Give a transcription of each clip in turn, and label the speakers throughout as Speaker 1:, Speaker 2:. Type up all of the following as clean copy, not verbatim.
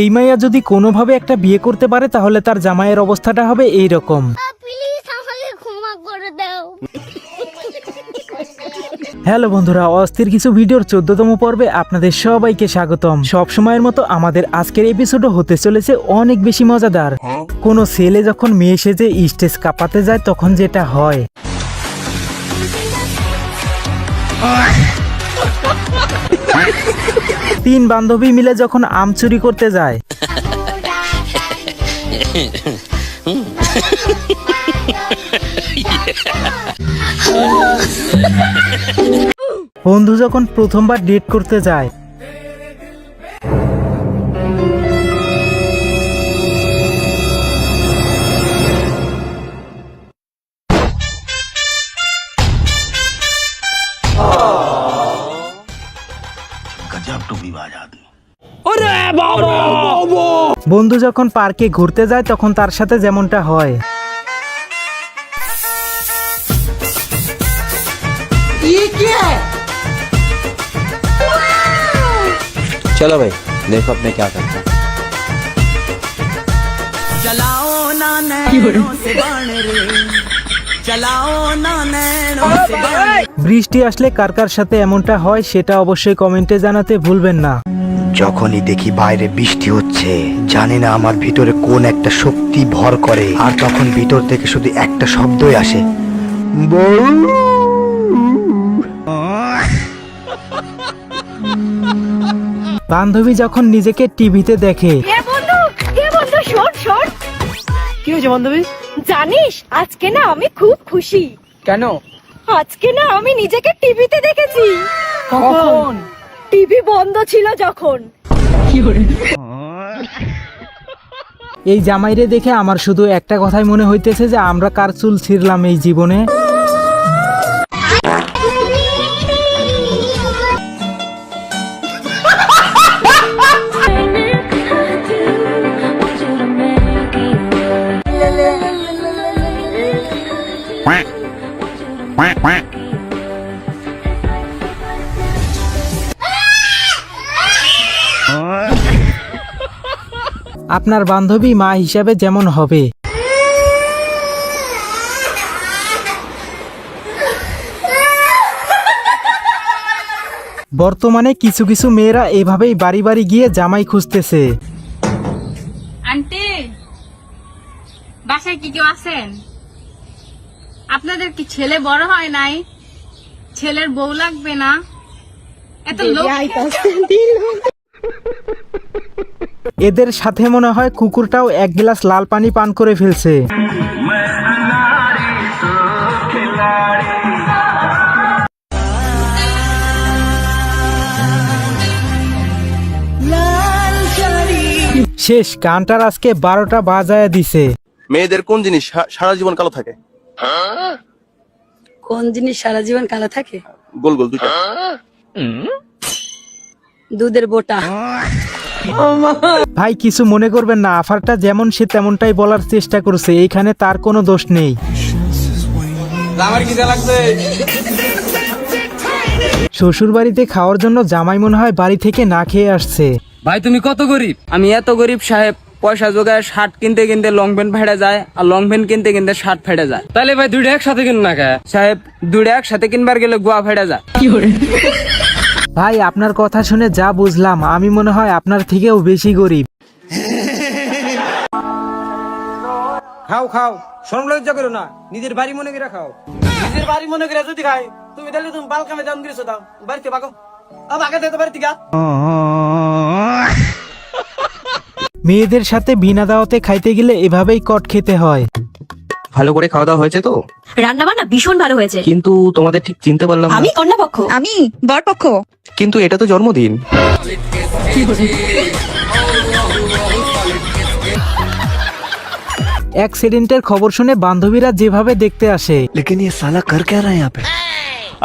Speaker 1: এই মাইয়া যদি কোনোভাবে একটা বিয়ে করতে পারে তাহলে তার জামাইয়ের অবস্থাটা হবে এইরকম। হ্যালো বন্ধুরা, অস্থির কিছু ভিডিওর 14তম পর্বে আপনাদের সবাইকে স্বাগতম। সব সময়ের মতো আমাদের আজকের এপিসোডও হতে চলেছে অনেক বেশি মজাদার। কোনো ছেলে যখন মেয়ে সেজে স্টেজ কাঁপাতে যায় তখন যেটা হয়। তিন বান্ধবী মিলে যখন আম চুরি করতে যায়। বন্ধু যখন প্রথমবার ডেট করতে যায়। বন্ধু যখন পার্কে ঘুরতে যায় তখন তার সাথে যেমনটা হয়।
Speaker 2: चलो भाई देखो अपने क्या करते हैं।
Speaker 1: বৃষ্টি আসলে কার কার সাথে এমনটা হয় সেটা অবশ্যই কমেন্টে জানাতে ভুলবেন না।
Speaker 3: যখনই দেখি বাইরে বৃষ্টি হচ্ছে, জানি না আমার ভিতরে কোন একটা শক্তি ভর করে, আর তখন ভিতর থেকে শুধু একটা শব্দই আসে,
Speaker 1: বান্ধবী যখন নিজেকে টিভিতে দেখে।
Speaker 4: কি হয়েছে বান্ধবী? জানিস আজকে না আমি খুব খুশি।
Speaker 5: কেন?
Speaker 4: আজকে না আমি নিজেকে টিভিতে দেখেছি।
Speaker 5: কখন?
Speaker 4: টিভি বন্ধ ছিল যখন।
Speaker 1: এই জামাইরে দেখে আমার শুধু একটা কথাই মনে হইতেছে যে আমরা কার চুল ছিঁড়লাম এই জীবনে। আপনার বান্ধবী মা হিসাবে যেমন হবে। বর্তমানে কিছু কিছু মেয়েরা এভাবেই বাড়ি বাড়ি গিয়ে জামাই খুঁজতেছে।
Speaker 6: আন্টি, বাসায় কি কেউ আছেন? আপনাদের কি ছেলে বড় হয় নাই? ছেলের বউ লাগবে না? এত লোক
Speaker 1: এদের সাথে মনে হয় কুকুরটাও এক গ্লাস লাল পানি পান করে ফেলছে। শেষ, গানটার আজকে 12টা বাজায় দিছে।
Speaker 7: মেয়েদের কোন জিনিস সারা জীবন কালো থাকে?
Speaker 8: কোন জিনিস সারা জীবন কালো থাকে?
Speaker 7: গোল গোল দুইটা।
Speaker 8: দুধের বোটা।
Speaker 1: ভাই কিছু মনে করবেন না, আফারটা যেমন সে তেমনটাই বলার চেষ্টা করছে, এইখানে তার কোনো দোষ নেই। শ্বশুর বাড়িতে খাওয়ার জন্য জামাই মনে হয় বাড়ি থেকে না খেয়ে আসছে।
Speaker 5: ভাই তুমি কত গরিব? আমি এত গরিব সাহেব, পয়সা জোগায় শার্ট কিনতে কিনতে লং প্যান্ট ফেটে যায়, আর লং প্যান্ট কিনতে কিনতে শার্ট ফেটে যায়। তাহলে ভাই দুইটা একসাথে কিন না কে সাহেব? দুইটা একসাথে কিনবার গেলে গোয়া ফেটে যায়।
Speaker 1: ভাই আপনার কথা শুনে যা বুঝলাম, আমি মনে হয় আপনার থেকেও বেশি গরিব।
Speaker 5: খাও খাও, শরম লজ্জা করো না, নিজের বাড়ি মনে করে খাও। নিজের বাড়ি মনে করে যদি খাই তুমি তাহলে তুমি বাল কামে দাম দিয়েছো, দাও বাড়িতে বাগো বাগে যেতে বাড়িতে গা।
Speaker 1: মেয়েদের সাথে বিনা দাওয়াতে খাইতে গেলে এভাবেই কট খেতে হয়।
Speaker 2: ভালো করে খাওয়া দাওয়া হয়েছে তো?
Speaker 8: রান্না বান্না ভীষণ ভালো হয়েছে।
Speaker 2: কিন্তু তোমাদের ঠিক চিনতে পারলাম না।
Speaker 8: আমি কন্যা পক্ষ। আমি বর পক্ষ।
Speaker 2: কিন্তু এটা তো জন্মদিন।
Speaker 1: অ্যাক্সিডেন্টের খবর শুনে বান্ধবীরা যেভাবে দেখতে আসে।
Speaker 3: लेकिन ये साला कर क्या रहा है यहाँ पे?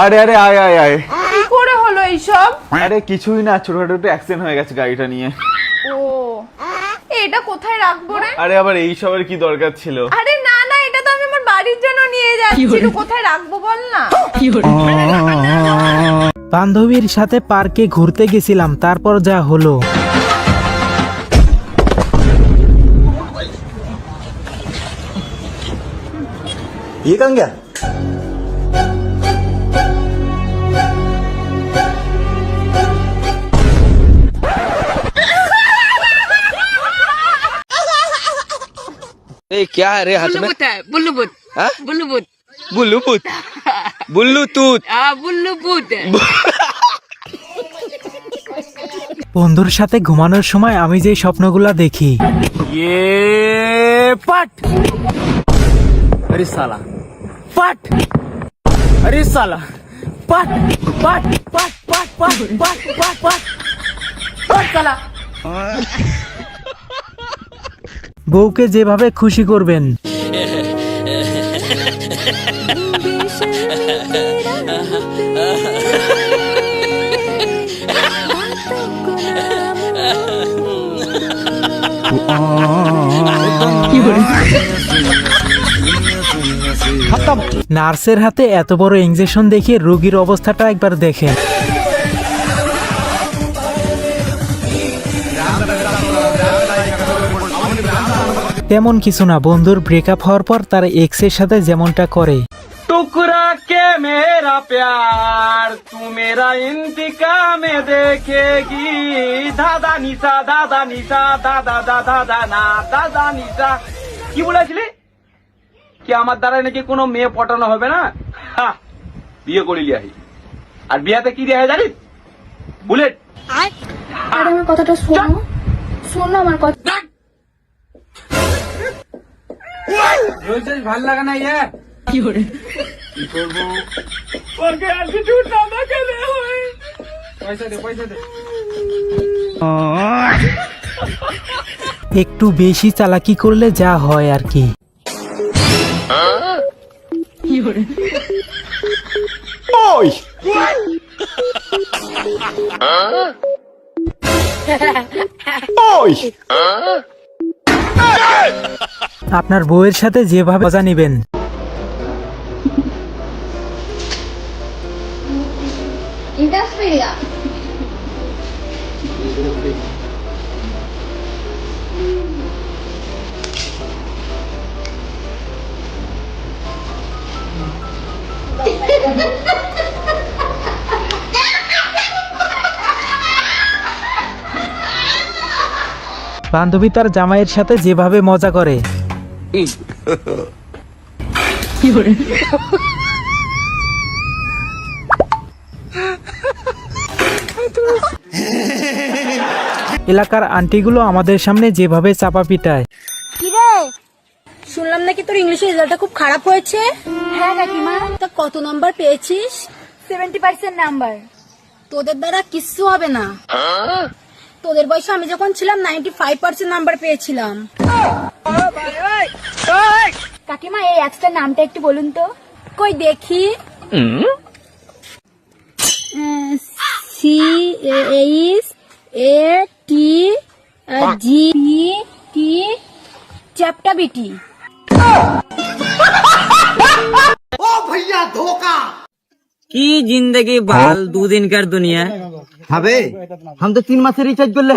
Speaker 9: আরে আরে আয় আয় আয়।
Speaker 6: কি করে হলো এইসব?
Speaker 9: আরে কিছুই না, ছোটখাটো একটু অ্যাক্সিডেন্ট হয়ে গেছে গাড়িটা নিয়ে।
Speaker 6: ও, এটা কোথায় রাখবো রে?
Speaker 9: আরে আবার এই সবের কি দরকার ছিল?
Speaker 6: আরে না না, এটা তো আমি আমার বাড়ির জন্য নিয়ে
Speaker 4: নিয়ে যাচ্ছিল, কোথায় রাখবো বল না।
Speaker 1: বান্ধবীর সাথে পার্কে ঘুরতে গেছিলাম, তারপর যা হলো।
Speaker 3: ये कहाँ गया?
Speaker 2: ए क्या है रे हाथ में?
Speaker 6: बुल्लुबुत
Speaker 2: हाँ?
Speaker 6: बुल्लुबुत
Speaker 2: बुल्लूपुत बुल्लूतूत
Speaker 6: बुल्लुबुत।
Speaker 1: বন্ধুর সাথে ঘুমানোর সময় আমি যে স্বপ্নগুলা দেখি,
Speaker 5: पट अरे साला पट अरे साला पट पट पट पट पट पट पट पट पट साला।
Speaker 1: বউকে যেভাবে খুশি করবেন, নার্সের হাতে এত বড় ইনজেকশন দেখে রোগীর অবস্থাটা একবার দেখেন। তেমন কিছু না, বন্ধুর ব্রেকআপ হওয়ার পর তার এক্স এর সাথে যেমনটা করে।
Speaker 5: टुकरा के मेरा प्यार तू मेरा इंतकाम देखेगी दादा निशा दादा दादा दादा ना दादा निशा কি বলেছিলি কি আমার দ্বারা নাকি কোনো মেয়ে পটানো হবে না? হা, বিয়ে করে লিয়াহি। আর বিয়াতে কি দেয়া হয় জানিস? বুলেট।
Speaker 6: আর আমার কথাটা শোনো, শোনো আমার কথা।
Speaker 5: রোজ ভাল লাগে না ইয়ে কি করে কি করবো ওকে অ্যাটিটিউড না দেখালে হয়। পয়সা দে
Speaker 1: একটু বেশি চালাকি করলে যা হয় আর কি। আপনার বউয়ের সাথে যেভাবে মজা নেবেন, বান্ধবী তার জামাইয়ের সাথে যেভাবে মজা করে, এলাকার আন্টিগুলো আমাদের সামনে যেভাবে চাপা পিটায়।
Speaker 8: কিরে, শুনলাম নাকি তোর ইংলিশের রেজাল্টটা খুব খারাপ হয়েছে। হ্যাঁ কাকিমা, তা কত নাম্বার পেয়েছিস?
Speaker 4: 70% নাম্বার।
Speaker 8: তোদের দ্বারা কিচ্ছু হবে না। তোদের বয়সে আমি যখন ছিলাম 95% নাম্বার পেয়েছিলাম।
Speaker 4: কাকিমা এই অ্যাপসটার নামটা একটু বলুন তো।
Speaker 8: কই দেখি। CASATGPT চ্যাপ্টা বিটি।
Speaker 5: কি जिंदगी बाल 2 दिन कर दुनिया
Speaker 3: अबे हम तो 3 मास रिचार्ज कर ले।